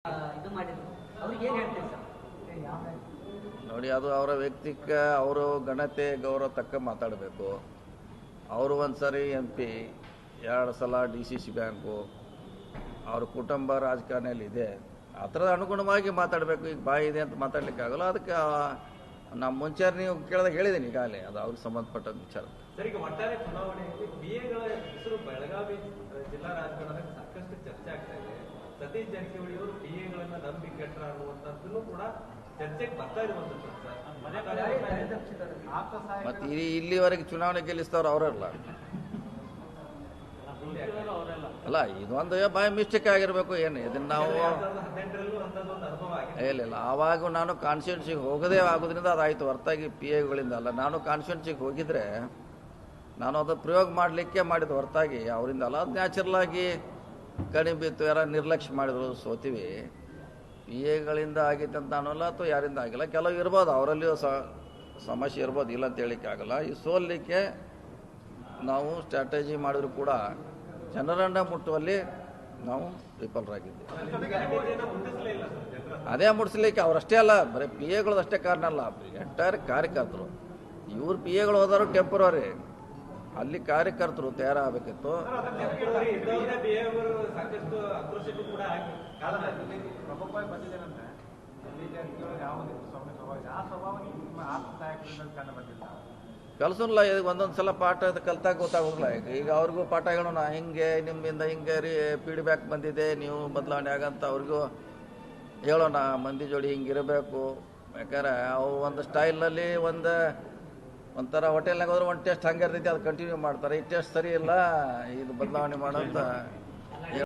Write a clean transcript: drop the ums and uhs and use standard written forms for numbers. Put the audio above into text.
ಇದು ಮಾಡಿದ್ರು ಅವ್ರಿಗೆ ಏನು ಹೇಳ್ತೀರಿ ಸರ್? ನೋಡಿ, ಅದು ಅವರ ವ್ಯಕ್ತಿಕ ಅವರು ಘನತೆ ಗೌರವ ತಕ್ಕ ಮಾತಾಡಬೇಕು. ಅವರು ಒಂದ್ಸರಿ MP, 2 ಸಲ DCC ಬ್ಯಾಂಕು, ಅವ್ರ ಕುಟುಂಬ ರಾಜಕಾರಣಿಯಲ್ಲಿ ಇದೆ. ಆ ಥರದ ಅನುಗುಣವಾಗಿ ಮಾತಾಡಬೇಕು. ಈಗ ಬಾಯಿ ಇದೆ ಅಂತ ಮಾತಾಡ್ಲಿಕ್ಕಾಗಲ್ಲ. ಅದಕ್ಕೆ ನಮ್ಮ ಮುಂಚೆ ನೀವು ಕೇಳಿದಾಗ ಹೇಳಿದ್ದೀನಿ ಈಗಾಗಲೇ, ಅದು ಅವ್ರಿಗೆ ಸಂಬಂಧಪಟ್ಟ ವಿಚಾರ. ಸರ್, ಈಗ ಒಟ್ಟಾರೆ ಚುನಾವಣೆಯಲ್ಲಿ PAಗಳ ಹೆಸರು ಬೆಳಗಾವಿ ಜಿಲ್ಲಾ ರಾಜಕಾರಣದಲ್ಲಿ ಸಾಕಷ್ಟು ಚರ್ಚೆ ಆಗ್ತಾ ಇದೆ. ಸತೀಶ್ ಜಾರಕಿಹೊಳಿ ಅವರು PAಗಳನ್ನ ನಂಬಿ ಕೆಟ್ಟ ಅನ್ನುವಂಥದ್ದನ್ನು ಕೂಡ ಚರ್ಚೆಗೆ ಬರ್ತಾ ಇರುವಂಥದ್ದು ಸರ್. ಮತ್ತೆ ಇಲ್ಲಿವರೆಗೆ ಚುನಾವಣೆ ಗೆಲ್ಲಿಸ್ತವ್ರು ಅವರಲ್ಲ ಅಲ್ಲ. ಇದೊಂದು ಬೈ ಮಿಸ್ಟೇಕ್ ಆಗಿರ್ಬೇಕು. ಏನು ಇದನ್ನ ನಾವು 2018ರಲ್ಲೂ ಅಂತದೊಂದು ಅನುಭವ ಆಗಿದೆ. ಇಲ್ಲ, ಆವಾಗ ನಾನು ಕಾನ್ಸ್ಟಿಟ್ಯೂನ್ಸಿಗೆ ಹೋಗೋದೇ ಆಗೋದ್ರಿಂದ ಅದಾಯಿತು, ಹೊರತಾಗಿ PAಗಳಿಂದ ಅಲ್ಲ. ನಾನು ಕಾನ್ಸ್ಟಿಟ್ಯೂನ್ಸಿಗೆ ಹೋಗಿದ್ರೆ ನಾನು ಅದು ಪ್ರಯೋಗ ಮಾಡಲಿಕ್ಕೆ ಮಾಡಿದ್ದು, ಹೊರತಾಗಿ ಅವರಿಂದ ಅಲ್ಲ. ಅದು ನ್ಯಾಚುರಲ್ ಆಗಿ ಕಡಿಮೆ ಬಿತ್ತು, ಯಾರ ನಿರ್ಲಕ್ಷ್ಯ ಮಾಡಿದ್ರು, ಸೋತೀವಿ. PAಗಳಿಂದ ಆಗಿತ್ತು ಅಂತ ನಾನಲ್ಲ, ಅಥವಾ ಯಾರಿಂದ ಆಗಿಲ್ಲ. ಕೆಲವು ಇರ್ಬೋದು, ಅವರಲ್ಲಿಯೂ ಸಮಸ್ಯೆ ಇರ್ಬೋದು, ಇಲ್ಲ ಅಂತ ಹೇಳಿಕ್ಕೆ ಆಗಲ್ಲ. ಈ ಸೋಲಿಕ್ಕೆ ನಾವು ಸ್ಟ್ರಾಟಜಿ ಮಾಡಿದ್ರು ಕೂಡ ಜನರನ್ನ ಮುಟ್ಟುವಲ್ಲಿ ನಾವು ವಿಫಲರಾಗಿದ್ದೀವಿ. ಅದೇ ಮುಟ್ಟಿಸ್ಲಿಕ್ಕೆ ಅವರಷ್ಟೇ ಅಲ್ಲ, ಬರೀ PAಗಳದ್ದು ಅಷ್ಟೇ ಕಾರಣ ಅಲ್ಲ, ಎಂಟೈರ್ ಕಾರ್ಯಕರ್ತರು. ಇವ್ರು PAಗಳು ಹೋದರು ಟೆಂಪರರಿ, ಅಲ್ಲಿ ಕಾರ್ಯಕರ್ತರು ತಯಾರಾಗಬೇಕಿತ್ತು. ಕಲ್ಸಲ್ಲ. ಈಗ ಒಂದೊಂದು ಸಲ ಪಾಠ ಕಲ್ತಾಗ ಗೊತ್ತಾಗೋಲ್ಲ. ಈಗ ಅವ್ರಿಗೂ ಪಾಠ ಹೇಳೋಣ, ಹಿಂಗೆ ನಿಮ್ಮಿಂದ ಹಿಂಗೆ ಫೀಡ್ಬ್ಯಾಕ್ ಬಂದಿದೆ, ನೀವು ಬದಲಾವಣೆ ಆಗಂತ ಅವ್ರಿಗೂ ಹೇಳೋಣ. ಮಂದಿ ಜೋಡಿ ಹಿಂಗಿರಬೇಕು. ಯಾಕಂದ್ರೆ ಅವ್ರು ಒಂದು ಸ್ಟೈಲ್ನಲ್ಲಿ ಒಂಥರ ಹೋಟೆಲ್ನಾಗ ಹೋದ್ರೆ ಒಂದು ಟೇಸ್ಟ್ ಹಂಗೆ ಇರ್ತೈತಿ, ಅದು ಕಂಟಿನ್ಯೂ ಮಾಡ್ತಾರೆ. ಈ ಟೇಸ್ಟ್ ಸರಿ ಇಲ್ಲ, ಇದು ಬದಲಾವಣೆ ಮಾಡೋಂಥ